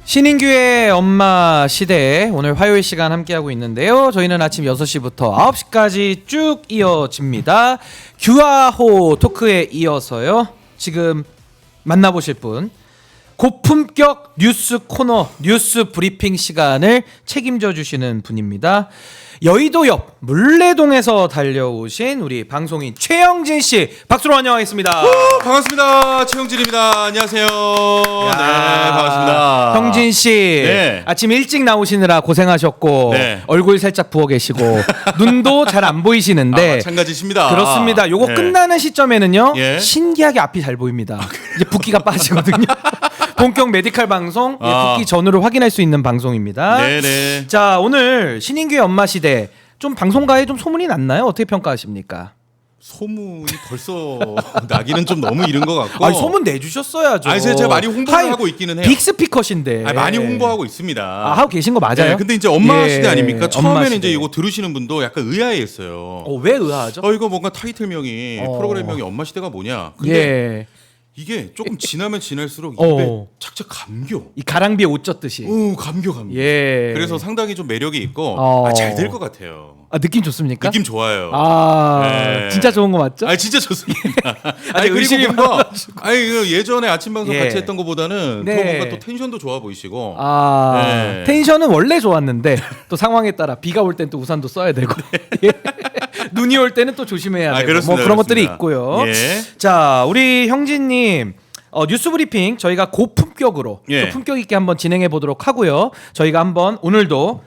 신인규의 엄마 시대 오늘 화요일 시간 함께하고 있는데요. 저희는 아침 6시부터 9시까지 쭉 이어집니다. 규아호 토크에 이어서요. 지금 만나보실 분 고품격 뉴스 코너 뉴스 브리핑 시간을 책임져 주시는 분입니다. 여의도 옆 물레동에서 달려오신 우리 방송인 최영진 씨 박수로 환영하겠습니다. 반갑습니다. 최영진입니다. 안녕하세요. 네, 반갑습니다. 형진 씨 네. 아침 일찍 나오시느라 고생하셨고 네. 얼굴 살짝 부어 계시고 눈도 잘 안 보이시는데 마찬가지십니다. 그렇습니다. 요거 네. 끝나는 시점에는요 예. 신기하게 앞이 잘 보입니다. 이제 붓기가 빠지거든요. 본격 메디칼 방송 붓기 전후를 확인할 수 있는 방송입니다. 네네. 자, 오늘 신인규의 엄마 시대 좀 방송가에 좀 소문이 났나요? 어떻게 평가하십니까? 소문이 벌써 나기는 좀 너무 이른 것 같고. 아니, 소문 내주셨어야죠. 아니, 제가 많이 홍보를 하고 있기는 해요. 빅스피커신데. 아니, 많이 홍보하고 있습니다. 하고 계신 거 맞아요? 네, 근데 이제 엄마 예, 시대 아닙니까? 엄마 처음에는 시대. 이제 이거 들으시는 분도 약간 의아해했어요. 왜 의아하죠? 이거 뭔가 타이틀명이 프로그램명이 엄마 시대가 뭐냐? 근데 예. 이게 조금 지나면 지날수록 어. 입에 착착 감겨. 이 가랑비에 옷 젖듯이. 감겨. 예. 그래서 상당히 좀 매력이 있고 잘 될 것 같아요. 느낌 좋습니까? 느낌 좋아요. 네. 진짜 좋은 거 맞죠? 진짜 좋습니다. 아니, 의심이 그리고 뭔가 예전에 아침 방송 예. 같이 했던 것보다는 네. 더 뭔가 또 텐션도 좋아 보이시고. 네. 텐션은 원래 좋았는데 또 상황에 따라 비가 올 땐 또 우산도 써야 되고 예. 눈이 올 때는 또 조심해야 되고 그렇습니다, 뭐 그런 것들이 그렇습니다. 있고요. 예. 자, 우리 형진님 뉴스 브리핑 저희가 고품격으로 예. 또 품격 있게 한번 진행해 보도록 하고요. 저희가 한번 오늘도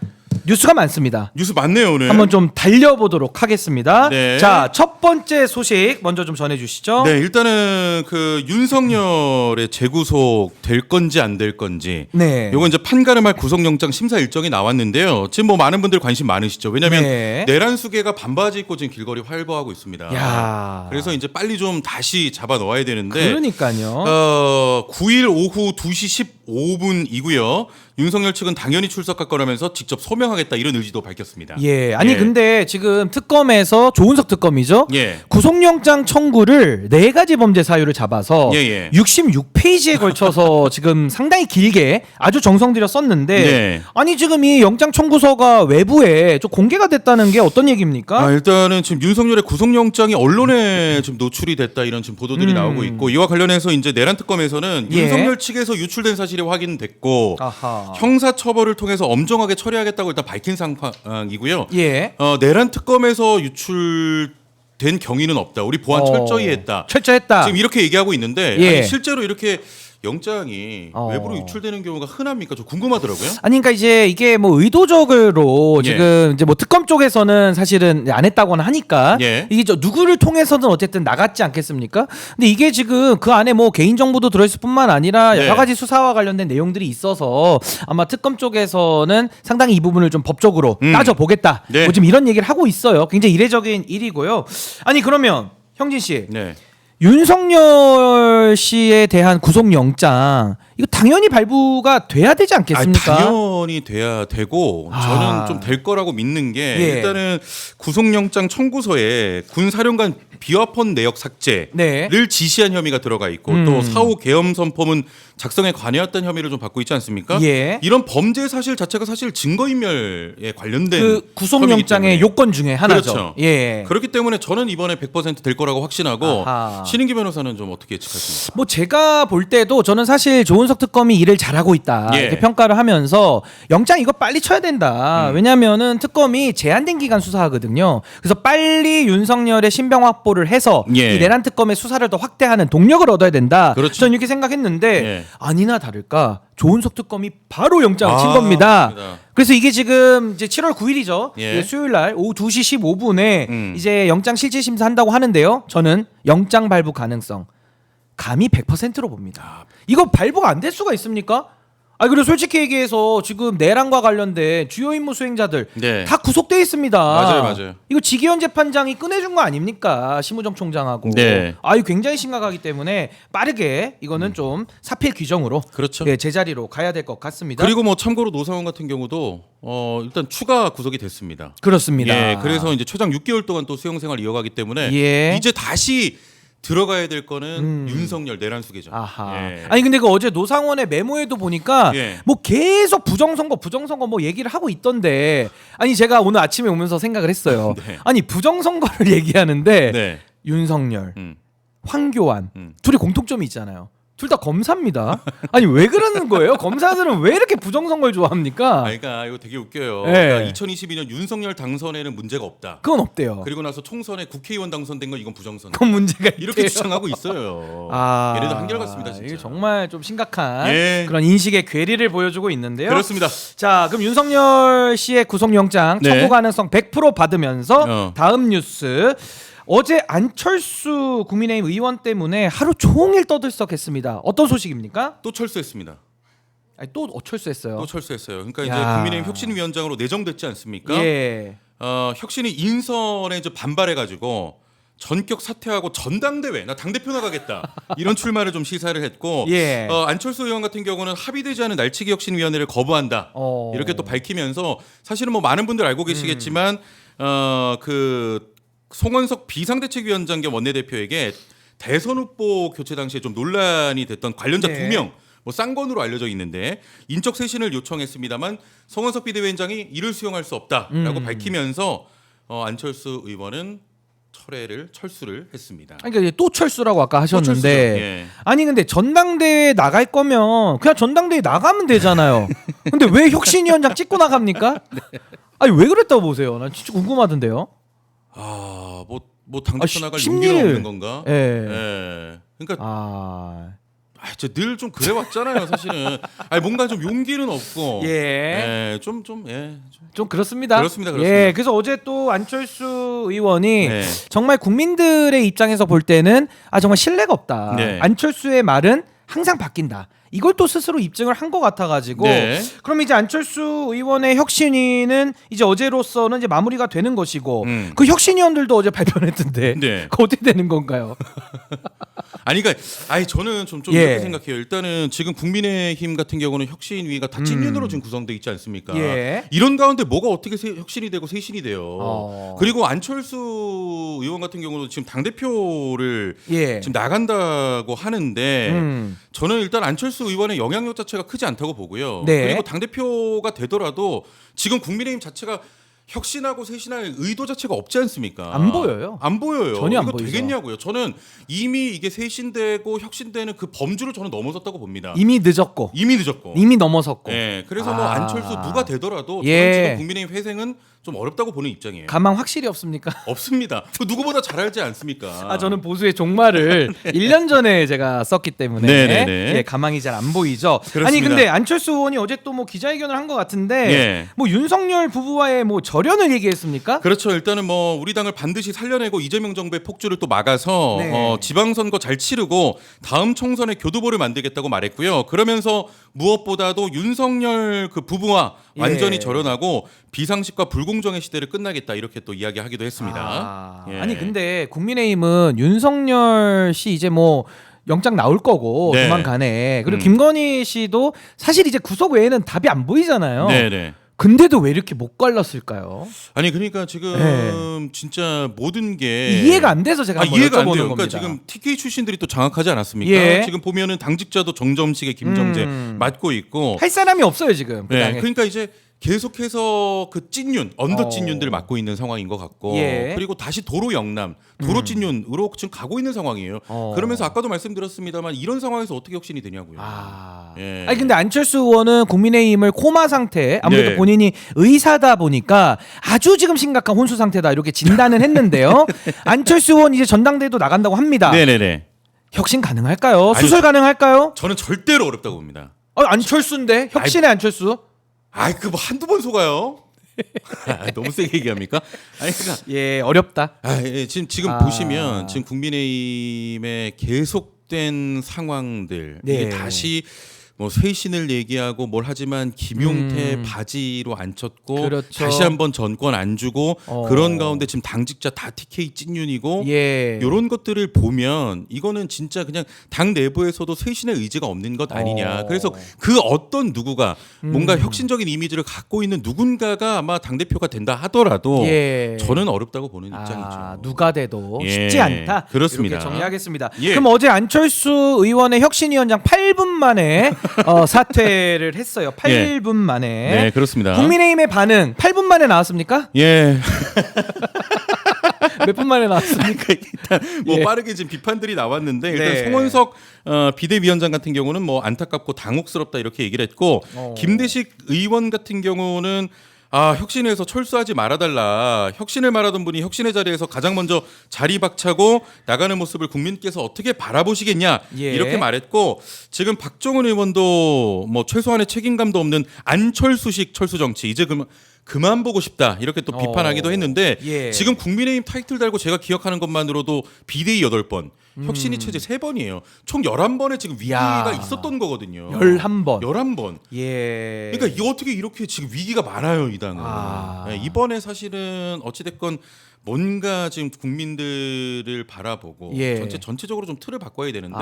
뉴스가 많습니다. 뉴스 많네요 오늘. 한번 좀 달려보도록 하겠습니다. 네. 자, 첫 번째 소식 먼저 좀 전해주시죠. 네, 일단은 그 윤석열의 재구속 될 건지 안 될 건지. 네. 요건 이제 판가름할 구속영장 심사 일정이 나왔는데요. 지금 뭐 많은 분들 관심 많으시죠. 왜냐하면 네. 내란수계가 반바지 입고 지금 길거리 활보하고 있습니다. 야. 그래서 이제 빨리 좀 다시 잡아 넣어야 되는데. 그러니까요. 9일 오후 2시 15분이고요. 윤석열 측은 당연히 출석할 거라면서 직접 소명하겠다 이런 의지도 밝혔습니다. 예, 아니 예. 근데 지금 특검에서 조은석 특검이죠. 예. 구속영장 청구를 4가지 범죄 사유를 잡아서 예. 66페이지에 걸쳐서 지금 상당히 길게 아주 정성 들여 썼는데 네. 아니 지금 이 영장 청구서가 외부에 좀 공개가 됐다는 게 어떤 얘기입니까? 일단은 지금 윤석열의 구속영장이 언론에 지금 노출이 됐다 이런 지금 보도들이 나오고 있고 이와 관련해서 이제 내란 특검에서는 예. 윤석열 측에서 유출된 사실이 확인됐고 아하. 형사처벌을 통해서 엄정하게 처리하겠다고 일단 밝힌 상황이고요. 예. 내란 특검에서 유출된 경위는 없다. 우리 보안 철저히 했다. 철저했다. 지금 이렇게 얘기하고 있는데 예. 아니, 실제로 이렇게 영장이 외부로 유출되는 경우가 흔합니까? 저 궁금하더라고요. 아니 그러니까 이제 이게 뭐 의도적으로 예. 지금 이제 뭐 특검 쪽에서는 사실은 안 했다고는 하니까 예. 이게 저 누구를 통해서든 어쨌든 나갔지 않겠습니까? 근데 이게 지금 그 안에 뭐 개인 정보도 들어있을 뿐만 아니라 네. 여러 가지 수사와 관련된 내용들이 있어서 아마 특검 쪽에서는 상당히 이 부분을 좀 법적으로 따져 보겠다. 네. 뭐 지금 이런 얘기를 하고 있어요. 굉장히 이례적인 일이고요. 아니 그러면 형진 씨. 네. 윤석열 씨에 대한 구속영장 이거 당연히 발부가 돼야 되지 않겠습니까? 당연히 돼야 되고 저는 좀 될 거라고 믿는 게 예. 일단은 구속영장 청구서에 군사령관 비화폰 내역 삭제를 네. 지시한 혐의가 들어가 있고 또 사후 계엄 선포문 작성에 관여했던 혐의를 좀 받고 있지 않습니까? 예. 이런 범죄 사실 자체가 사실 증거인멸에 관련된 그 구속영장의 요건 중에 하나죠. 그렇죠. 예. 그렇기 때문에 저는 이번에 100%될 거라고 확신하고 아하. 신인기 변호사는 좀 어떻게 예측하십니까? 뭐 제가 볼 때도 저는 사실 조은석 특검이 일을 잘하고 있다 예. 이렇게 평가를 하면서 영장 이거 빨리 쳐야 된다. 왜냐하면은 특검이 제한된 기간 수사하거든요. 그래서 빨리 윤석열의 신병 확보를 해서 예. 이 내란 특검의 수사를 더 확대하는 동력을 얻어야 된다. 그렇죠. 저는 이렇게 생각했는데 예. 아니나 다를까 조은석 특검이 바로 영장을 친 아, 겁니다. 맞습니다. 그래서 이게 지금 이제 7월 9일이죠. 예. 수요일 날 오후 2시 15분에 음. 이제 영장 실질 심사한다고 하는데요. 저는 영장 발부 가능성 감히 100%로 봅니다. 이거 발부가 안 될 수가 있습니까? 그리고 솔직히 얘기해서 지금 내란과 관련된 주요 임무 수행자들 네. 다 구속돼 있습니다. 맞아요. 이거 지기현 재판장이 꺼내준 거 아닙니까? 심우정 총장하고. 네. 이거 굉장히 심각하기 때문에 빠르게 이거는 좀 사필 규정으로 그렇죠. 예, 제자리로 가야 될 것 같습니다. 그리고 뭐 참고로 노사원 같은 경우도 일단 추가 구속이 됐습니다. 그렇습니다. 예, 그래서 이제 최장 6개월 동안 또 수용 생활 이어가기 때문에 예. 이제 다시 들어가야 될 거는 윤석열 내란수 계정. 아하. 예. 아니 근데 그 어제 노상원의 메모에도 보니까 예. 뭐 계속 부정선거 뭐 얘기를 하고 있던데 아니 제가 오늘 아침에 오면서 생각을 했어요. 네. 아니 부정선거를 얘기하는데 네. 윤석열, 음. 황교안 둘이 공통점이 있잖아요. 둘 다 검사입니다. 아니 왜 그러는 거예요? 검사들은 왜 이렇게 부정선거를 좋아합니까? 아, 그러니까 이거 되게 웃겨요. 예. 그러니까 2022년 윤석열 당선에는 문제가 없다. 그건 없대요. 그리고 나서 총선에 국회의원 당선된 건 이건 부정선거. 그건 문제가 이렇게 있대요. 주장하고 있어요. 아, 얘네도 한결같습니다, 진짜. 이게 정말 좀 심각한 예. 그런 인식의 괴리를 보여주고 있는데요. 그렇습니다. 자, 그럼 윤석열 씨의 구속영장 네. 청구 가능성 100% 받으면서 어. 다음 뉴스. 어제 안철수 국민의힘 의원 때문에 하루 종일 떠들썩했습니다. 어떤 소식입니까? 또 철수했습니다. 아니, 또 철수했어요. 또 철수했어요. 그러니까 이제 야. 국민의힘 혁신위원장으로 내정됐지 않습니까? 예. 혁신이 인선에 이제 반발해가지고 전격 사퇴하고 전당대회 나 당대표 나가겠다 이런 출마를 좀 시사를 했고 예. 안철수 의원 같은 경우는 합의되지 않은 날치기 혁신위원회를 거부한다 이렇게 또 밝히면서 사실은 뭐 많은 분들 알고 계시겠지만 그 송원석 비상대책위원장 겸 원내대표에게 대선 후보 교체 당시에 좀 논란이 됐던 관련자 네. 2명 뭐 쌍건으로 알려져 있는데 인적 쇄신을 요청했습니다만 송원석 비대위원장이 이를 수용할 수 없다라고 밝히면서 안철수 의원은 철수를 했습니다. 아니, 그러니까 또 철수라고 아까 하셨는데 철수죠. 예. 아니 근데 전당대회 나갈 거면 그냥 전당대회 나가면 되잖아요. 근데 왜 혁신위원장 찍고 나갑니까? 아니 왜 그랬다고 보세요? 난 진짜 궁금하던데요. 뭐 당대표 아, 나갈 심리를- 용기는 없는 건가? 예. 예. 그러니까 늘 좀 그래 왔잖아요, 사실은. 아니 뭔가 좀 용기는 없고. 예. 좀 좀 그렇습니다. 그렇습니다. 예, 그래서 어제 또 안철수 의원이 네. 정말 국민들의 입장에서 볼 때는 정말 신뢰가 없다. 네. 안철수의 말은 항상 바뀐다. 이걸 또 스스로 입증을 한 것 같아가지고 네. 그럼 이제 안철수 의원의 혁신위는 이제 어제로서는 이제 마무리가 되는 것이고 그 혁신위원들도 어제 발표했던데 네. 그거 어떻게 되는 건가요? 아니 그러니까 저는 좀 예. 이렇게 생각해요. 일단은 지금 국민의힘 같은 경우는 혁신위가 다 찐윤으로 지금 구성돼 있지 않습니까? 예. 이런 가운데 뭐가 어떻게 혁신이 되고 쇄신이 돼요. 어. 그리고 안철수 의원 같은 경우도 지금 당 대표를 예. 지금 나간다고 하는데 저는 일단 안철수 의원의 영향력 자체가 크지 않다고 보고요. 네. 그리고 당 대표가 되더라도 지금 국민의힘 자체가 혁신하고 쇄신할 의도 자체가 없지 않습니까? 안 보여요. 안 보여요. 전혀 안 이거 보이죠. 되겠냐고요. 저는 이미 이게 쇄신되고 혁신되는 그 범주를 저는 넘어섰다고 봅니다. 이미 늦었고 이미 늦었고. 이미 넘어섰고 예. 그래서 뭐 안철수 누가 되더라도 예. 저는 지금 국민의힘 회생은 좀 어렵다고 보는 입장이에요. 가망 확실히 없습니까? 없습니다. 저 누구보다 잘 알지 않습니까? 저는 보수의 종말을 1년 전에 제가 썼기 때문에 네네네. 예, 가망이 잘 안 보이죠. 그렇습니다. 아니 근데 안철수 의원이 어제 또 뭐 기자회견을 한 것 같은데 예. 뭐 윤석열 부부와의 뭐 절연을 얘기했습니까? 그렇죠. 일단은 뭐 우리 당을 반드시 살려내고 이재명 정부의 폭주를 또 막아서 네. 지방선거 잘 치르고 다음 총선에 교두보를 만들겠다고 말했고요. 그러면서 무엇보다도 윤석열 그 부부와 예. 완전히 절연하고 비상식과 불공정의 시대를 끝나겠다 이렇게 또 이야기하기도 했습니다. 예. 아니 근데 국민의힘은 윤석열 씨 이제 뭐 영장 나올 거고 네. 조만간에 그리고 김건희 씨도 사실 이제 구속 외에는 답이 안 보이잖아요. 네네. 근데도 왜 이렇게 못 갈랐을까요? 아니 그러니까 지금 네. 진짜 모든 게 이해가 안 돼서 제가 한번 이해가 안 여쭤보는 돼요. 겁니다. 그러니까 지금 TK 출신들이 또 장악하지 않았습니까? 예. 지금 보면은 당직자도 정점식의 김정재 맡고 있고 할 사람이 없어요 지금. 그 네, 당에. 그러니까 이제 계속해서 그 찐윤, 언더 어. 찐윤들 맡고 있는 상황인 것 같고 예. 그리고 다시 도로 영남, 도로 찐윤으로 지금 가고 있는 상황이에요. 그러면서 아까도 말씀드렸습니다만 이런 상황에서 어떻게 혁신이 되냐고요. 예. 아니 근데 안철수 의원은 국민의힘을 코마 상태 아무래도 네. 본인이 의사다 보니까 아주 지금 심각한 혼수 상태다 이렇게 진단을 했는데요. 안철수 의원 이제 전당대회도 나간다고 합니다. 네네네. 혁신 가능할까요? 아니, 수술 가능할까요? 저는 절대로 어렵다고 봅니다. 안철수인데 혁신의 안철수? 그 뭐 한두 번 속아요. 너무 세게 얘기합니까? 아니 그러니까 예 어렵다. 지금 보시면 지금 국민의힘의 계속된 상황들 네. 이게 다시 뭐 쇄신을 얘기하고 뭘 하지만 김용태 바지로 안 쳤고 그렇죠. 다시 한번 전권 안 주고 그런 가운데 지금 당직자 다 TK 찐윤이고 예. 이런 것들을 보면 이거는 진짜 그냥 당 내부에서도 쇄신의 의지가 없는 것 아니냐. 그래서 그 어떤 누구가 뭔가 혁신적인 이미지를 갖고 있는 누군가가 아마 당 대표가 된다 하더라도 예. 저는 어렵다고 보는 입장이죠. 누가 돼도 예. 쉽지 않다. 그렇습니다. 이렇게 정리하겠습니다. 예. 그럼 어제 안철수 의원의 혁신위원장 8분 만에 사퇴를 했어요. 8분 만에. 네, 그렇습니다. 국민의힘의 반응 8분 만에 나왔습니까? 예. 몇 분 만에 나왔습니까? 일단 뭐 예. 빠르게 지금 비판들이 나왔는데 일단 네. 송원석 비대위원장 같은 경우는 뭐 안타깝고 당혹스럽다 이렇게 얘기를 했고 김대식 의원 같은 경우는 혁신에서 철수하지 말아달라. 혁신을 말하던 분이 혁신의 자리에서 가장 먼저 자리 박차고 나가는 모습을 국민께서 어떻게 바라보시겠냐 예. 이렇게 말했고 지금 박정은 의원도 뭐 최소한의 책임감도 없는 안철수식 철수 정치 이제 그만 보고 싶다 이렇게 또 비판하기도 했는데 예. 지금 국민의힘 타이틀 달고 제가 기억하는 것만으로도 비대위 8번 혁신이 체제 3번이에요. 총 11번의 지금 위기가 있었던 거거든요. 11번. 11번. 예. 그러니까 이 어떻게 이렇게 지금 위기가 많아요, 이 당은. 네, 이번에 사실은 어찌됐건 뭔가 지금 국민들을 바라보고 예. 전체적으로 좀 틀을 바꿔야 되는데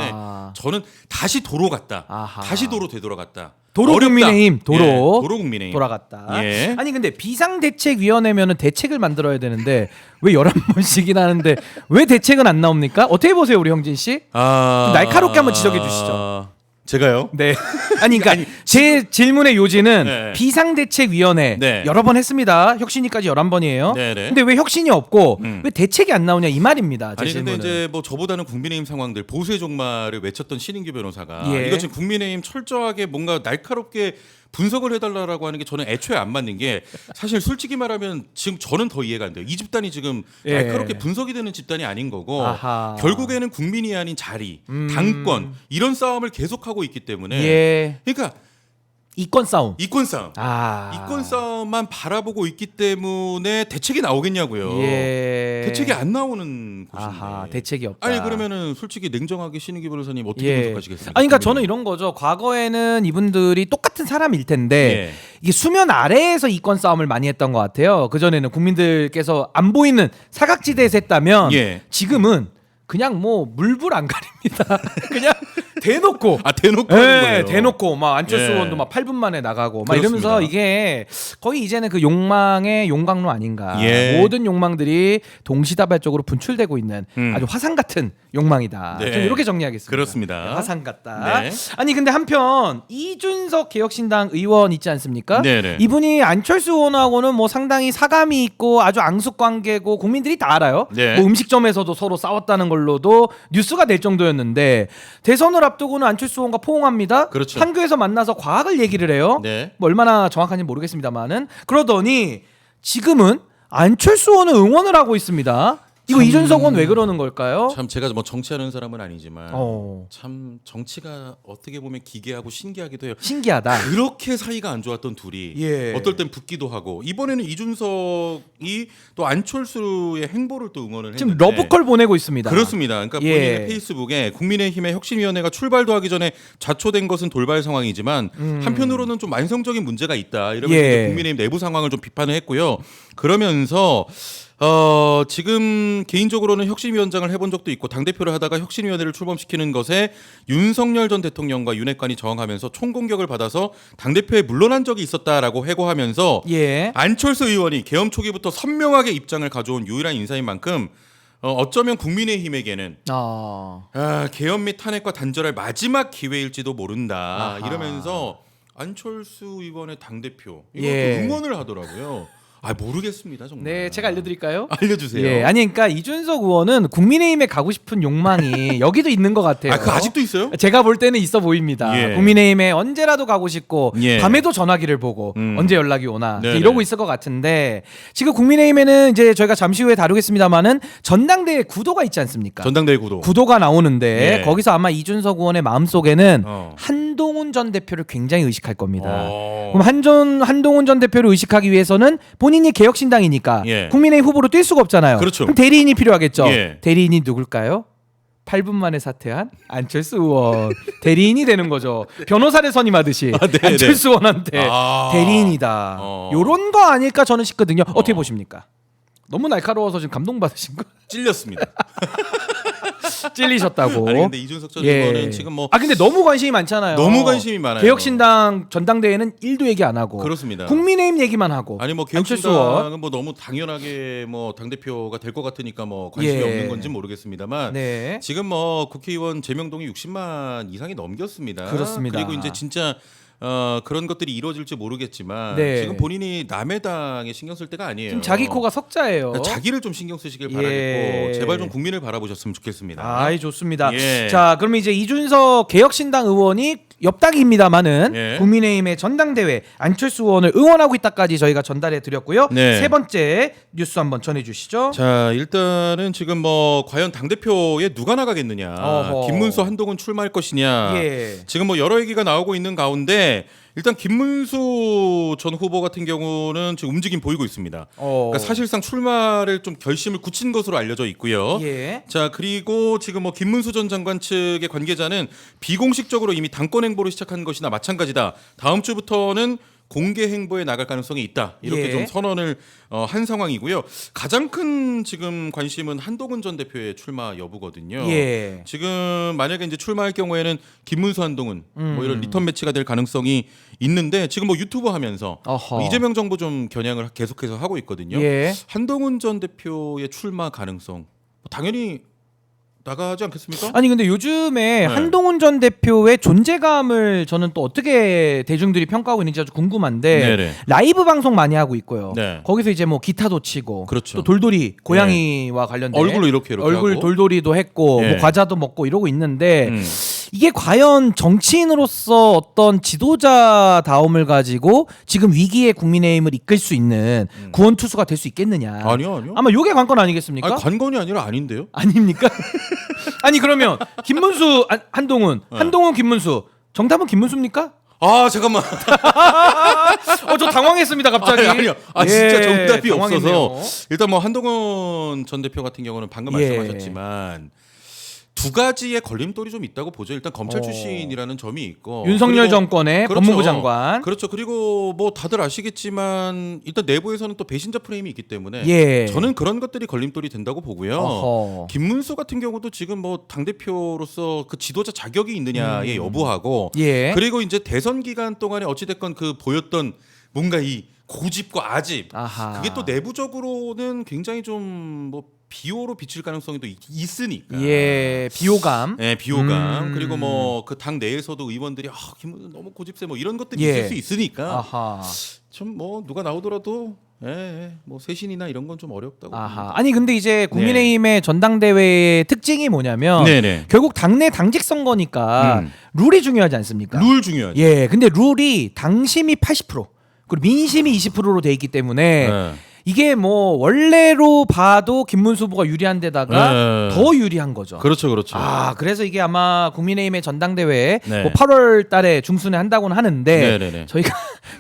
저는 다시 도로 갔다. 다시 도로 되돌아갔다. 도로 어렵다. 국민의힘 도로 예, 도로 국민의힘 돌아갔다. 예. 아니 근데 비상대책위원회면은 대책을 만들어야 되는데 왜 11번씩이나 하는데 왜 대책은 안 나옵니까? 어떻게 보세요, 우리 형진 씨? 날카롭게 한번 지적해 주시죠. 제가요? 네. 아니 그러니까 제 질문의 요지는 네. 비상대책위원회 네. 여러 번 했습니다. 혁신위까지 11번이에요. 네네. 근데 왜 혁신이 없고 왜 대책이 안 나오냐 이 말입니다. 제 아니 질문은. 근데 이제 뭐 저보다는 국민의힘 상황들 보수의 종말을 외쳤던 신인규 변호사가 예. 이거 지금 국민의힘 철저하게 뭔가 날카롭게 분석을 해달라고 하는 게 저는 애초에 안 맞는 게 사실 솔직히 말하면 지금 저는 더 이해가 안 돼요. 이 집단이 지금 예. 날카롭게 분석이 되는 집단이 아닌 거고 아하. 결국에는 국민이 아닌 자리, 당권 이런 싸움을 계속하고 있기 때문에 예. 그러니까 이권 싸움. 이권 싸움. 아. 이권 싸움만 바라보고 있기 때문에 대책이 나오겠냐고요. 예. 대책이 안 나오는 곳인데. 아하, 대책이 없다. 아니 그러면은 솔직히 냉정하게 신인기 변호사님 어떻게 예. 분석하시겠습니까? 아니 그러니까 저는 이런 거죠. 과거에는 이분들이 똑같은 사람일 텐데 예. 이게 수면 아래에서 이권 싸움을 많이 했던 것 같아요. 그 전에는 국민들께서 안 보이는 사각지대에서 했다면 예. 지금은 그냥 뭐 물불 안 가립니다. 그냥 대놓고. 대놓고 하는 거예요. 대놓고 막 안철수 예. 의원도 막 8분 만에 나가고 막 그렇습니다. 이러면서 이게 거의 이제는 그 욕망의 용광로 아닌가. 예. 모든 욕망들이 동시다발적으로 분출되고 있는 아주 화상 같은 욕망이다. 네. 좀 이렇게 정리하겠습니다. 그렇습니다. 네, 화상 같다. 네. 아니 근데 한편 이준석 개혁신당 의원 있지 않습니까? 네네. 이분이 안철수 의원하고는 뭐 상당히 사감이 있고 아주 앙숙 관계고 국민들이 다 알아요. 네. 뭐 음식점에서도 서로 싸웠다는 걸로도 뉴스가 될 정도였는데 대선을 앞두고는 안철수 의원과 포옹합니다. 그렇죠. 판교에서 만나서 과학을 얘기를 해요. 네. 뭐 얼마나 정확한지 모르겠습니다만은 그러더니 지금은 안철수 의원을 응원을 하고 있습니다. 이거 이준석 의원 왜 그러는 걸까요? 참 제가 뭐 정치하는 사람은 아니지만 어. 참 정치가 어떻게 보면 기괴하고 신기하기도 해요. 신기하다. 그렇게 사이가 안 좋았던 둘이 예. 어떨 땐 붙기도 하고 이번에는 이준석이 또 안철수의 행보를 또 응원을 했는데 지금 러브콜 보내고 있습니다. 그렇습니다. 그러니까 예. 본인의 페이스북에 국민의힘의 혁신위원회가 출발도 하기 전에 자초된 것은 돌발 상황이지만 한편으로는 좀 만성적인 문제가 있다. 이러면서 예. 이제 국민의힘 내부 상황을 좀 비판을 했고요. 그러면서 지금 개인적으로는 혁신위원장을 해본 적도 있고 당대표를 하다가 혁신위원회를 출범시키는 것에 윤석열 전 대통령과 윤핵관이 저항하면서 총공격을 받아서 당대표에 물러난 적이 있었다라고 회고하면서 예. 안철수 의원이 계엄 초기부터 선명하게 입장을 가져온 유일한 인사인 만큼 어쩌면 국민의힘에게는 계엄 및 탄핵과 단절할 마지막 기회일지도 모른다. 아하. 이러면서 안철수 의원의 당대표 이거 예. 응원을 하더라고요. 모르겠습니다 정말. 네, 제가 알려드릴까요? 알려주세요. 예, 아니 그러니까 이준석 의원은 국민의힘에 가고 싶은 욕망이 여기도 있는 것 같아요. 그 아직도 있어요? 제가 볼 때는 있어 보입니다. 예. 국민의힘에 언제라도 가고 싶고 예. 밤에도 전화기를 보고 언제 연락이 오나 네네. 이러고 있을 것 같은데 지금 국민의힘에는 이제 저희가 잠시 후에 다루겠습니다만은 전당대회 구도가 있지 않습니까? 전당대회 구도. 구도가 나오는데 예. 거기서 아마 이준석 의원의 마음속에는 어. 한동훈 전 대표를 굉장히 의식할 겁니다. 그럼 한동훈 전 대표를 의식하기 위해서는 본인이 개혁신당이니까 예. 국민의힘 후보로 뛸 수가 없잖아요. 그렇죠. 그럼 대리인이 필요하겠죠. 예. 대리인이 누굴까요? 8분 만에 사퇴한 안철수 의원 대리인이 되는 거죠. 변호사를 선임하듯이 네네. 안철수 의원한테 대리인이다. 요런 거 아닐까 저는 싶거든요. 어떻게 보십니까? 너무 날카로워서 지금 감동받으신 거 찔렸습니다. 찔리셨다고. 아니 근데 이준석 전 의원은 지금 뭐 근데 너무 관심이 많잖아요. 너무 관심이 많아요. 개혁신당 전당대회는 1도 얘기 안 하고 그렇습니다. 국민의힘 얘기만 하고 아니 뭐 안철수 의원. 개혁신당은 뭐 너무 당연하게 뭐 당 대표가 될 것 같으니까 뭐 관심이 없는 건지 모르겠습니다만 네. 지금 뭐 국회의원 제명동이 60만 이상이 넘겼습니다. 그렇습니다. 그리고 이제 진짜 그런 것들이 이루어질지 모르겠지만 네. 지금 본인이 남의 당에 신경 쓸 때가 아니에요. 지금 자기 코가 석자예요. 그러니까 자기를 좀 신경 쓰시길 예. 바라겠고 제발 좀 국민을 바라보셨으면 좋겠습니다. 아이 좋습니다. 예. 자, 그러면 이제 이준석 개혁신당 의원이 옆당입니다만은 예. 국민의힘의 전당대회 안철수 의원을 응원하고 있다까지 저희가 전달해 드렸고요. 네. 세 번째 뉴스 한번 전해 주시죠. 자 일단은 지금 뭐 과연 당 대표에 누가 나가겠느냐, 어허. 김문수 한동훈 출마할 것이냐, 예. 지금 뭐 여러 얘기가 나오고 있는 가운데 일단 김문수 전 후보 같은 경우는 지금 움직임 보이고 있습니다. 그러니까 사실상 출마를 좀 결심을 굳힌 것으로 알려져 있고요. 예. 자 그리고 지금 뭐 김문수 전 장관 측의 관계자는 비공식적으로 이미 당권 행보를 시작한 것이나 마찬가지다. 다음 주부터는 공개 행보에 나갈 가능성이 있다. 이렇게 예. 좀 선언을 한 상황이고요. 가장 큰 지금 관심은 한동훈 전 대표의 출마 여부거든요. 예. 지금 만약에 이제 출마할 경우에는 김문수 한동훈 뭐 이런 리턴 매치가 될 가능성이 있는데 지금 뭐 유튜브 하면서 뭐 이재명 정부 좀 겨냥을 계속해서 하고 있거든요. 예. 한동훈 전 대표의 출마 가능성 당연히 나가지 않겠습니까? 아니 근데 요즘에 네. 한동훈 전 대표의 존재감을 저는 또 어떻게 대중들이 평가하고 있는지 아주 궁금한데 네네. 라이브 방송 많이 하고 있고요. 네. 거기서 이제 뭐 기타도 치고 그렇죠. 또 돌돌이 고양이와 관련된 얼굴로 이렇게 얼굴 하고. 돌돌이도 했고 네. 뭐 과자도 먹고 이러고 있는데 음. 이게 과연 정치인으로서 어떤 지도자다움을 가지고 지금 위기의 국민의힘을 이끌 수 있는 구원투수가 될 수 있겠느냐? 아니요. 아마 요게 관건 아니겠습니까? 아니, 관건이 아니라 아닌데요? 아닙니까? 아니 그러면 김문수 한동훈 한동훈 김문수 정답은 김문수입니까? 아 잠깐만. 저 당황했습니다 갑자기. 아니요. 진짜 정답이 당황했네요. 없어서 일단 뭐 한동훈 전 대표 같은 경우는 방금 예. 말씀하셨지만 두 가지의 걸림돌이 좀 있다고 보죠. 일단 검찰 출신이라는 점이 있고 윤석열 그리고 정권의 그렇죠. 법무부 장관. 그렇죠. 그리고 뭐 다들 아시겠지만 일단 내부에서는 또 배신자 프레임이 있기 때문에 예. 저는 그런 것들이 걸림돌이 된다고 보고요. 어허. 김문수 같은 경우도 지금 뭐 당 대표로서 그 지도자 자격이 있느냐의 여부하고 예. 그리고 이제 대선 기간 동안에 어찌 됐건 그 보였던 뭔가 이 고집과 아집 아하. 그게 또 내부적으로는 굉장히 좀 뭐 비호로 비칠 가능성이 또 있으니까. 예 비호감. 네, 비호감. 그리고 뭐 그 당 내에서도 의원들이 김문수 너무 고집세 뭐 이런 것들이 예. 있을 수 있으니까 아하. 좀 뭐 누가 나오더라도 뭐 쇄신이나 이런 건 좀 어렵다고. 아하. 아니 근데 이제 국민의힘의 전당대회의 특징이 뭐냐면 네네. 결국 당내 당직 선거니까 룰이 중요하지 않습니까? 룰 중요하죠. 예. 근데 룰이 당심이 80% 그리고 민심이 20%로 돼 있기 때문에 네. 이게 뭐 원래로 봐도 김문수 후보가 유리한 데다가 네. 더 유리한 거죠. 그렇죠, 그렇죠. 그래서 이게 아마 국민의힘의 전당대회 네. 뭐 8월 달에 중순에 한다고는 하는데 네네네. 저희가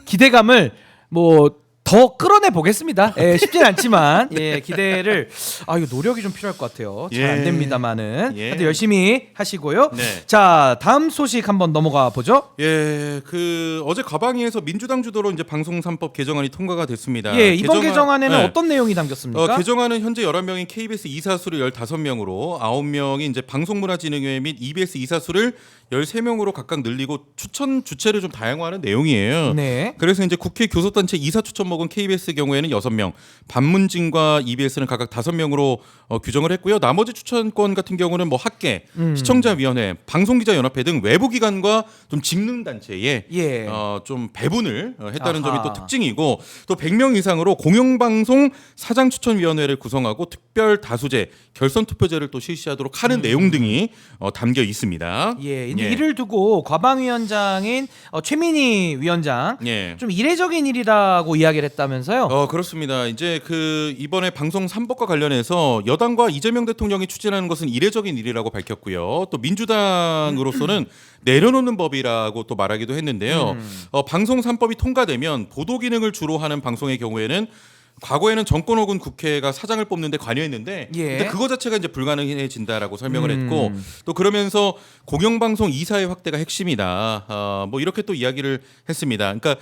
기대감을 뭐 더 끌어내 보겠습니다. 예, 쉽진 않지만 예, 기대를 이거 노력이 좀 필요할 것 같아요. 잘 안 예. 됩니다만은 예. 하여튼 열심히 하시고요. 네. 자, 다음 소식 한번 넘어가 보죠. 예, 그 어제 과방위에서 민주당 주도로 이제 방송 3법 개정안이 통과가 됐습니다. 예, 이번 개정안에는 네. 어떤 내용이 담겼습니까? 개정안은 현재 11명인 KBS 이사수를 15명으로 9명이 이제 방송문화진흥회 및 EBS 이사수를 13명으로 각각 늘리고 추천 주체를 좀 다양화하는 내용이에요. 네. 그래서 이제 국회 교섭단체 이사 추천목은 KBS 경우에는 6명, 반문진과 EBS는 각각 5명으로 규정을 했고요. 나머지 추천권 같은 경우는 뭐 학계, 시청자위원회, 방송기자연합회 등 외부 기관과 좀 직능 단체에 예. 좀 배분을 했다는 아하. 점이 또 특징이고 또 100명 이상으로 공영방송 사장 추천위원회를 구성하고 특별 다수제, 결선 투표제를 또 실시하도록 하는 내용 등이 담겨 있습니다. 예, 근데 이를 두고 과방위원장인 최민희 위원장 예. 좀 이례적인 일이라고 이야기를 했다면서요? 그렇습니다. 이제 그 이번에 방송 3법과 관련해서 여당과 이재명 대통령이 추진하는 것은 이례적인 일이라고 밝혔고요. 또 민주당으로서는 내려놓는 법이라고 또 말하기도 했는데요. 방송 3법이 통과되면 보도 기능을 주로 하는 방송의 경우에는 과거에는 정권 혹은 국회가 사장을 뽑는데 관여했는데 예. 근데 그거 자체가 이제 불가능해진다라고 설명을 했고 또 그러면서 공영방송 이사회 확대가 핵심이다. 뭐 이렇게 또 이야기를 했습니다. 그러니까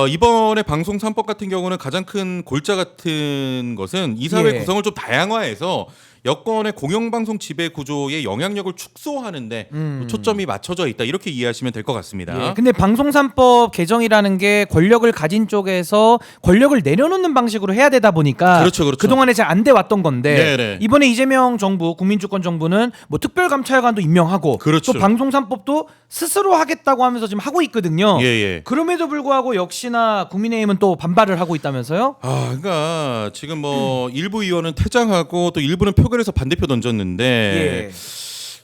이번에 방송 3법 같은 경우는 가장 큰 골자 같은 것은 이사회 예. 구성을 좀 다양화해서 여권의 공영방송 지배 구조의 영향력을 축소하는데 초점이 맞춰져 있다 이렇게 이해하시면 될 것 같습니다. 예, 근데 방송 3법 개정이라는 게 권력을 가진 쪽에서 권력을 내려놓는 방식으로 해야 되다 보니까 그렇죠, 그렇죠. 그동안에 잘 안 돼 왔던 건데 네네. 이번에 이재명 정부 국민주권 정부는 뭐 특별감찰관도 임명하고 그렇죠. 또 방송 3법도 스스로 하겠다고 하면서 지금 하고 있거든요. 예. 그럼에도 불구하고 역시나 국민의힘은 또 반발을 하고 있다면서요? 그러니까 지금 뭐 일부 의원은 퇴장하고 또 일부는 표결에서 반대표 던졌는데 예.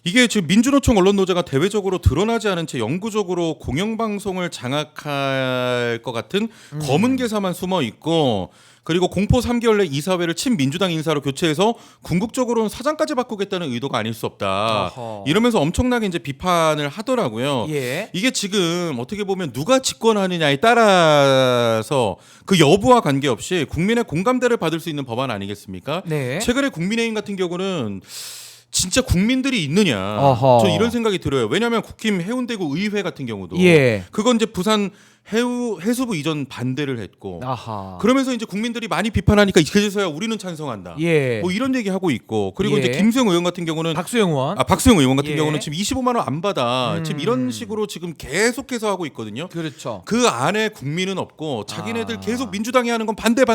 이게 지금 민주노총 언론노조가 대외적으로 드러나지 않은 채 영구적으로 공영방송을 장악할 것 같은 검은 계사만 숨어 있고 그리고 공포 3개월 내 이사회를 친민주당 인사로 교체해서 궁극적으로는 사장까지 바꾸겠다는 의도가 아닐 수 없다. 어허. 이러면서 엄청나게 이제 비판을 하더라고요. 예. 이게 지금 어떻게 보면 누가 집권하느냐에 따라서 그 여부와 관계없이 국민의 공감대를 받을 수 있는 법안 아니겠습니까? 네. 최근에 국민의힘 같은 경우는 진짜 국민들이 있느냐 어허. 저 이런 생각이 들어요. 왜냐하면 국힘 해운대구 의회 같은 경우도 예. 그건 이제 부산 해수부 이전 반대를 했고 아하. 그러면서 이제 국민들이 많이 비판하니까 그제서야 우리는 찬성한다. 예. 뭐 이런 얘기 하고 있고 그리고 예. 이제 김수영 의원 같은 경우는 박수영 의원. 박수영 의원 같은 예. 경우는 지금 25만 원 안 받아. 지금 이런 식으로 지금 계속해서 하고 있거든요. 그렇죠. 그 안에 국민은 없고 자기네들 아. 계속 민주당이 하는 건 반대.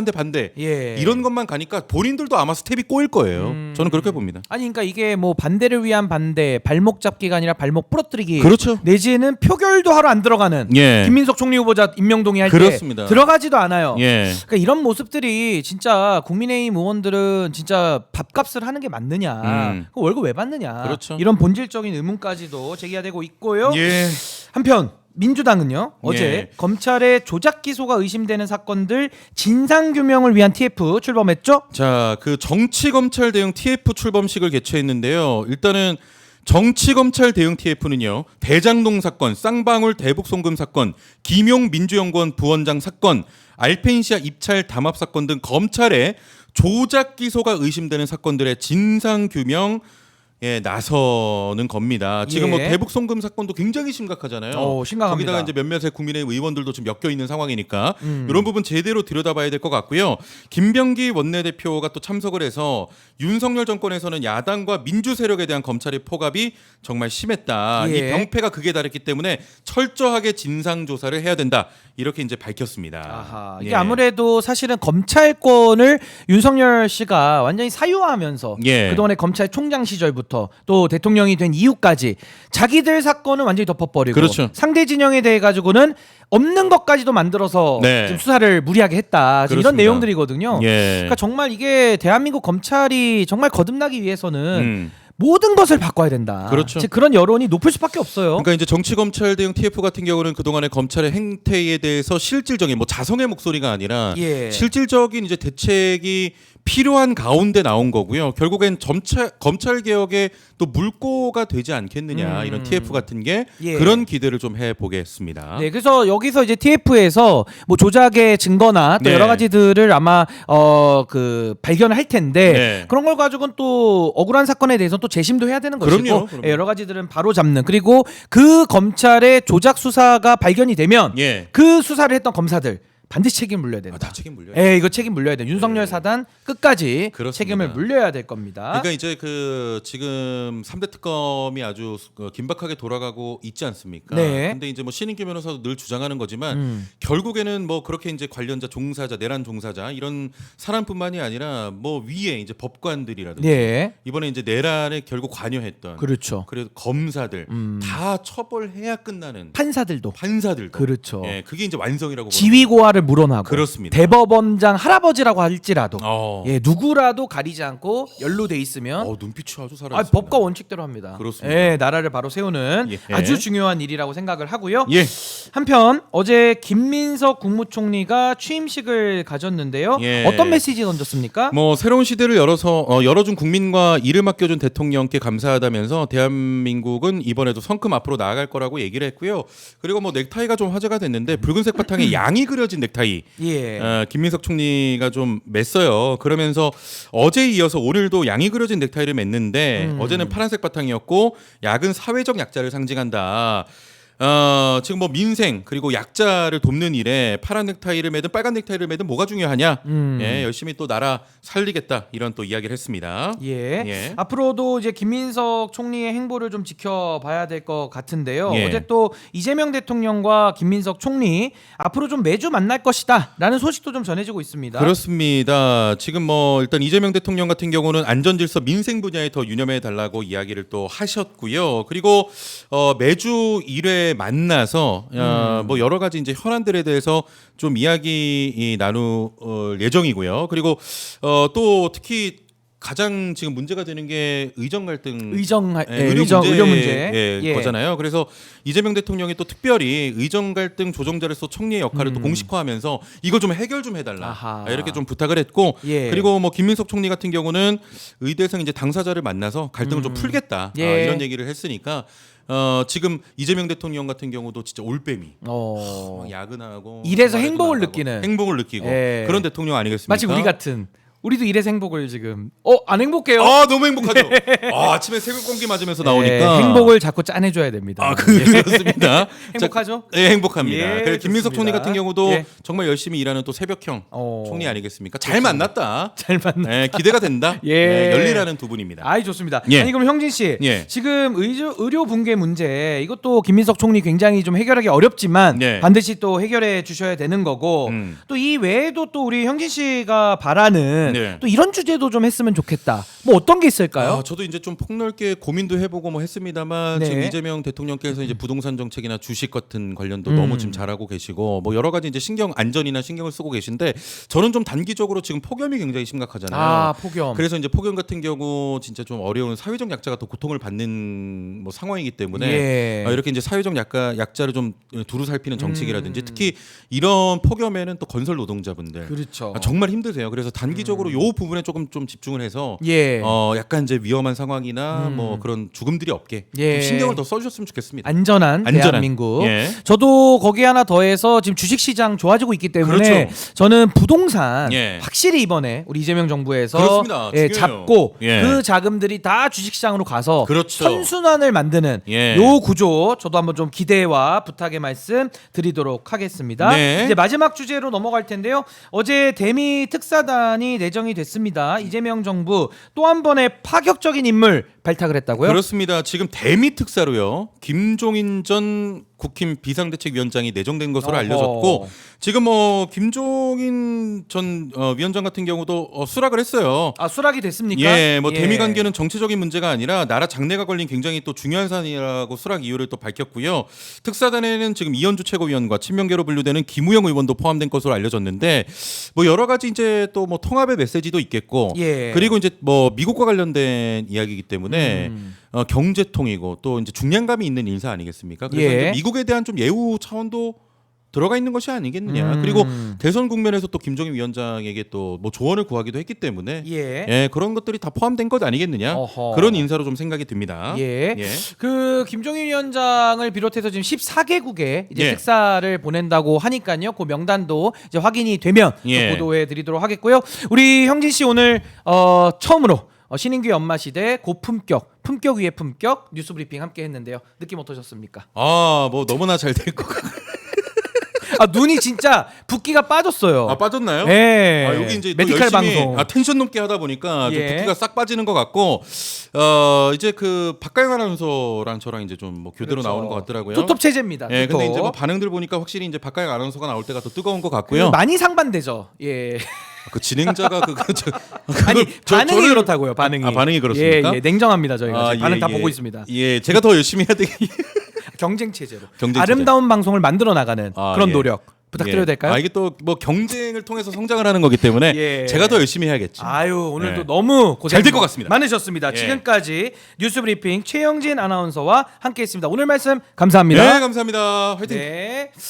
예. 이런 것만 가니까 본인들도 아마 스텝이 꼬일 거예요. 저는 그렇게 봅니다. 아니 그러니까 이게 뭐 반대를 위한 반대, 발목 잡기가 아니라 발목 부러뜨리기. 그렇죠. 내지는 표결도 하러 안 들어가는 예. 김민석 총리 후보자 임명동의 할 때 그렇습니다. 들어가지도 않아요. 예. 그러니까 이런 모습들이 진짜 국민의힘 의원들은 진짜 밥값을 하는 게 맞느냐, 그 월급 왜 받느냐, 그렇죠. 이런 본질적인 의문까지도 제기되고 있고요. 예. 한편 민주당은요 어제 예. 검찰의 조작 기소가 의심되는 사건들 진상 규명을 위한 TF 출범했죠. 자, 그 정치검찰 대응 TF 출범식을 개최했는데요. 일단은 정치검찰 대응 TF는요. 대장동 사건, 쌍방울 대북송금 사건, 김용 민주연구원 부원장 사건, 알펜시아 입찰 담합 사건 등 검찰의 조작 기소가 의심되는 사건들의 진상 규명 나서는 겁니다. 지금 뭐 예. 대북 송금 사건도 굉장히 심각하잖아요. 심각합니다. 거기다가 이제 몇몇의 국민의힘 의원들도 지금 엮여 있는 상황이니까 이런 부분 제대로 들여다봐야 될 것 같고요. 김병기 원내대표가 또 참석을 해서 윤석열 정권에서는 야당과 민주 세력에 대한 검찰의 포갑이 정말 심했다. 예. 이 병폐가 극에 달했기 때문에 철저하게 진상 조사를 해야 된다. 이렇게 이제 밝혔습니다. 아하, 이게 예. 아무래도 사실은 검찰권을 윤석열 씨가 완전히 사유화하면서 예. 그동안에 검찰총장 시절부터 또 대통령이 된 이후까지 자기들 사건은 완전히 덮어버리고 그렇죠. 상대 진영에 대해 가지고는 없는 것까지도 만들어서 네. 지금 수사를 무리하게 했다. 지금 이런 그렇습니다. 내용들이거든요. 예. 그러니까 정말 이게 대한민국 검찰이 정말 거듭나기 위해서는 음. 모든 것을 바꿔야 된다. 그렇죠. 즉 그런 여론이 높을 수밖에 없어요. 그러니까 이제 정치검찰 대응 TF 같은 경우는 그동안의 검찰의 행태에 대해서 실질적인 뭐 자성의 목소리가 아니라 예. 실질적인 이제 대책이 필요한 가운데 나온 거고요. 결국엔 검찰 개혁의 또 물꼬가 되지 않겠느냐 이런 TF 같은 게 예. 그런 기대를 좀 해보겠습니다. 네, 그래서 여기서 이제 TF에서 뭐 조작의 증거나 또 네. 여러 가지들을 아마 그 발견을 할 텐데 네. 그런 걸 가지고는 또 억울한 사건에 대해서 또 재심도 해야 되는 것이고 그럼요. 예, 여러 가지들은 바로 잡는 그리고 그 검찰의 조작 수사가 발견이 되면 예. 그 수사를 했던 검사들 반드시 책임 물려야 된다. 다 책임 물려요. 예, 이거 책임 물려야 돼. 윤석열 사단 끝까지 그렇습니다. 책임을 물려야 될 겁니다. 그러니까 이제 그 지금 3대 특검이 아주 긴박하게 돌아가고 있지 않습니까? 네. 근데 이제 뭐 신인규 변호사도 늘 주장하는 거지만 결국에는 뭐 그렇게 이제 관련자 종사자 내란 종사자 이런 사람뿐만이 아니라 뭐 위에 이제 법관들이라든지 네, 이번에 이제 내란에 결국 관여했던 그렇죠. 그래도 검사들 다 처벌해야 끝나는 판사들도 판사들도 그렇죠. 예, 그게 이제 완성이라고 보는 지위고하를 물어나고 그렇습니다. 대법원장 할아버지라고 할지라도 어. 예, 누구라도 가리지 않고 연루돼 있으면 눈빛이 아주 살아 아, 있습니다. 법과 원칙대로 합니다. 그렇습니다. 예, 나라를 바로 세우는 예. 아주 중요한 일이라고 생각을 하고요. 예. 한편 어제 김민석 국무총리가 취임식을 가졌는데요. 예. 어떤 메시지 던졌습니까? 뭐 새로운 시대를 열어준 국민과 이를 맡겨준 대통령께 감사하다면서 대한민국은 이번에도 성큼 앞으로 나아갈 거라고 얘기를 했고요. 그리고 뭐 넥타이가 좀 화제가 됐는데 붉은색 바탕에 양이 그려진 넥타이. 예. 김민석 총리가 좀 맸어요. 그러면서 어제에 이어서 오늘도 양이 그려진 넥타이를 맸는데 어제는 파란색 바탕이었고 약은 사회적 약자를 상징한다. 지금 뭐 민생 그리고 약자를 돕는 일에 파란 넥타이를 매든 빨간 넥타이를 매든 뭐가 중요하냐? 예, 열심히 또 나라 살리겠다 이런 또 이야기를 했습니다. 예. 앞으로도 이제 김민석 총리의 행보를 좀 지켜봐야 될 것 같은데요. 예. 어제 또 이재명 대통령과 김민석 총리 앞으로 좀 매주 만날 것이다라는 소식도 좀 전해지고 있습니다. 그렇습니다. 지금 뭐 일단 이재명 대통령 같은 경우는 안전질서 민생 분야에 더 유념해 달라고 이야기를 또 하셨고요. 그리고 매주 1회 만나서 뭐 여러 가지 이제 현안들에 대해서 좀 이야기 나눌 예정이고요. 그리고 또 특히 가장 지금 문제가 되는 게 의정 갈등, 의료 문제 거잖아요. 그래서 이재명 대통령이 또 특별히 의정 갈등 조정자로서 총리의 역할을 또 공식화하면서 이거 좀 해결 좀 해달라 이렇게 좀 부탁을 했고, 그리고 뭐 김민석 총리 같은 경우는 의대생 이제 당사자를 만나서 갈등을 좀 풀겠다 이런 얘기를 했으니까. 지금 이재명 대통령 같은 경우도 진짜 올빼미 막 야근하고 일에서 행복을 느끼고 그런 대통령 아니겠습니까? 마치 우리 같은 우리도 일에서 행복을 지금 안 행복해요. 너무 행복하죠. 아침에 새벽 공기 맞으면서 나오니까 행복을 자꾸 짜내줘야 됩니다. 그렇습니다. 행복하죠? 네, 행복합니다. 그래서 김민석 좋습니다. 총리 같은 경우도 정말 열심히 일하는 또 새벽형 총리 아니겠습니까? 잘 만났다. 기대가 된다. 열일하는 두 분입니다. 아이 좋습니다. 아니 그럼 형진 씨, 지금 의료 붕괴 문제 이것도 김민석 총리 굉장히 좀 해결하기 어렵지만 반드시 또 해결해 주셔야 되는 거고 또 이 외에도 또 우리 형진 씨가 바라는 또 이런 주제도 좀 했으면 좋겠다. 뭐 어떤 게 있을까요? 저도 이제 좀 폭넓게 고민도 해보고 뭐 했습니다만 지금 이재명 대통령께서 이제 부동산 정책이나 주식 같은 관련도 너무 지금 잘하고 계시고 뭐 여러 가지 이제 안전이나 신경을 쓰고 계신데 저는 좀 단기적으로 지금 폭염이 굉장히 심각하잖아요. 폭염. 그래서 이제 폭염 같은 경우 진짜 좀 어려운 사회적 약자가 더 고통을 받는 뭐 상황이기 때문에 이렇게 이제 사회적 약자를 좀 두루 살피는 정책이라든지 특히 이런 폭염에는 또 건설 노동자분들 정말 힘드세요. 그래서 단기적으로 요 부분에 조금 좀 집중을 해서 약간 이제 위험한 상황이나 뭐 그런 죽음들이 없게 좀 신경을 더 써주셨으면 좋겠습니다. 안전한 대한민국. 저도 거기 하나 더해서 지금 주식시장 좋아지고 있기 때문에 저는 부동산 확실히 이번에 우리 이재명 정부에서 잡고 그 자금들이 다 주식시장으로 가서 선순환을 만드는 요 구조 저도 한번 좀 기대와 부탁의 말씀 드리도록 하겠습니다. 이제 마지막 주제로 넘어갈 텐데요. 어제 대미 특사단이 내정이 됐습니다. 이재명 정부 또 한 번의 파격적인 인물 발탁을 했다고요? 그렇습니다. 지금 대미 특사로요. 김종인 전 국힘 비상대책위원장이 내정된 것으로 알려졌고 지금 뭐 김종인 전 위원장 같은 경우도 수락을 했어요. 수락이 됐습니까? 뭐 대미 관계는 정치적인 문제가 아니라 나라 장래가 걸린 굉장히 또 중요한 사안이라고 수락 이유를 또 밝혔고요. 특사단에는 지금 이현주 최고위원과 친명계로 분류되는 김우영 의원도 포함된 것으로 알려졌는데 뭐 여러 가지 이제 또 뭐 통합의 메시지도 있겠고 그리고 이제 뭐 미국과 관련된 이야기이기 때문에 경제통이고 또 이제 중량감이 있는 인사 아니겠습니까? 그래서 이제 미국에 대한 좀 예우 차원도 들어가 있는 것이 아니겠느냐. 그리고 대선 국면에서 또 김종인 위원장에게 또 뭐 조언을 구하기도 했기 때문에 그런 것들이 다 포함된 것 아니겠느냐. 그런 인사로 좀 생각이 듭니다. 그 김종인 위원장을 비롯해서 지금 14개국에 이제 특사를 보낸다고 하니까요. 그 명단도 이제 확인이 되면 보도해 드리도록 하겠고요. 우리 형진 씨 오늘 처음으로 신인규 연마시대 품격 위의 품격 뉴스 브리핑 함께 했는데요. 느낌 어떠셨습니까? 뭐 너무나 잘 될 것 같아요. 눈이 진짜 붓기가 빠졌어요. 빠졌나요? 여기 이제 메디칼 방송. 텐션 높게 하다 보니까 좀 붓기가 싹 빠지는 것 같고 이제 그 박가영 아나운서랑 저랑 이제 좀 뭐 교대로 나오는 것 같더라고요. 투톱 체제입니다. 근데 이제 뭐 반응들 보니까 확실히 이제 박가영 아나운서가 나올 때가 더 뜨거운 것 같고요. 많이 상반되죠. 그 진행자가 반응이 그렇다고요. 반응이 그렇습니까? 냉정합니다. 저희가 반응 다 보고 있습니다. 제가 더 열심히 해야 되겠. 경쟁 체제로 아름다운 방송을 만들어 나가는 그런 노력 부탁드려도 될까요? 이게 또 뭐 경쟁을 통해서 성장을 하는 거기 때문에 제가 더 열심히 해야겠죠. 오늘도 너무 고생 잘 될 것 같습니다. 많으셨습니다. 지금까지 뉴스 브리핑 최영진 아나운서와 함께했습니다. 오늘 말씀 감사합니다. 감사합니다. 화이팅.